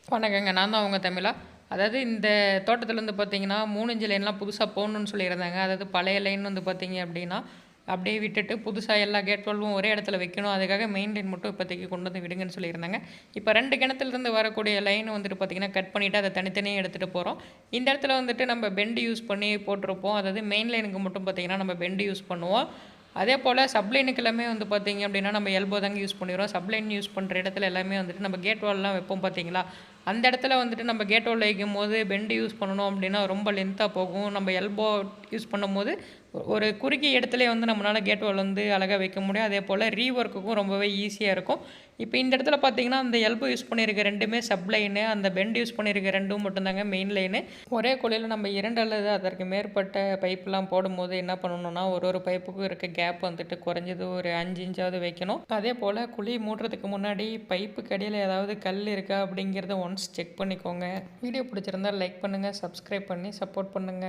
வணக்கங்க. நான் தான் உங்க தமிழா. அதாவது இந்த தோட்டத்துல வந்து பார்த்தீங்கன்னா, 3 இன்ச் லைன்லாம் புதுசா போடணும்னு சொல்லியிருந்தாங்க. அதாவது பழைய லைன் வந்து பார்த்தீங்க அப்டின்னா, அப்படியே விட்டுட்டு புதுசா எல்லா கேட் வால்வும் ஒரே இடத்துல வைக்கணும். அதுக்காக மெயின் லைன் மட்டும் இப்போதைக்கு கொண்டு வந்து விடுங்கன்னு சொல்லியிருந்தாங்க. இப்ப 2 கிணத்துலருந்து வரக்கூடிய லைன் வந்துட்டு பார்த்தீங்கன்னா, கட் பண்ணிட்டு அத தனித்தனியா எடுத்துட்டு போறோம். இந்த இடத்துல வந்துட்டு நம்ம பெண்ட் யூஸ் பண்ணி போட்டிருப்போம். அதாவது மெயின் லைனுக்கு மட்டும் பார்த்தீங்கன்னா, நம்ம பெண்ட் யூஸ் பண்ணுவோம். அதேபோல சப்லைனுக்கு எல்லாமே வந்து பார்த்தீங்க அப்டின்னா, நம்ம எல்போ தாங்க யூஸ் பண்ணிருவோம். சப்லைன் யூஸ் பண்ற இடத்துல எல்லாமே வந்துட்டு நம்ம கேட் வால்லாம் வைப்போம் பார்த்தீங்களா? அந்த இடத்துல வந்துட்டு நம்ம கேட் வால் வைக்கும்போது பெண்ட் யூஸ் பண்ணணும் அப்படின்னா ரொம்ப லென்த்தா போகும். நம்ம எல்போ யூஸ் பண்ணும்போது ஒரு குறுகிய இடத்துலயே வந்து நம்மளால கேட் வால் வந்து அழகா வைக்க முடியும். அதேபோல ரீவொர்க்குக்கும் ரொம்பவே ஈஸியா இருக்கும். இப்ப இந்த இடத்துல பார்த்தீங்கன்னா, அந்த எல்போ யூஸ் பண்ணியிருக்க 2மே சப் லைனு, அந்த பெண்ட் யூஸ் பண்ணியிருக்க 2ம் மட்டும் தாங்க மெயின் லைனு. ஒரே குழியில நம்ம 2 அல்லது அதற்கு மேற்பட்ட பைப்லாம் போடும்போது என்ன பண்ணணும்னா, ஒரு பைப்புக்கும் இருக்க கேப் வந்துட்டு குறைஞ்சது ஒரு 5 இன்ச்சாவது வைக்கணும். அதேபோல குழி மூடுறதுக்கு முன்னாடி பைப்புக்கு அடியில ஏதாவது கல் இருக்கா அப்படிங்கிறத ஒன்ஸ் செக் பண்ணிக்கோங்க. வீடியோ பிடிச்சிருந்தா லைக் பண்ணுங்க, சப்ஸ்கிரைப் பண்ணி சப்போர்ட் பண்ணுங்க.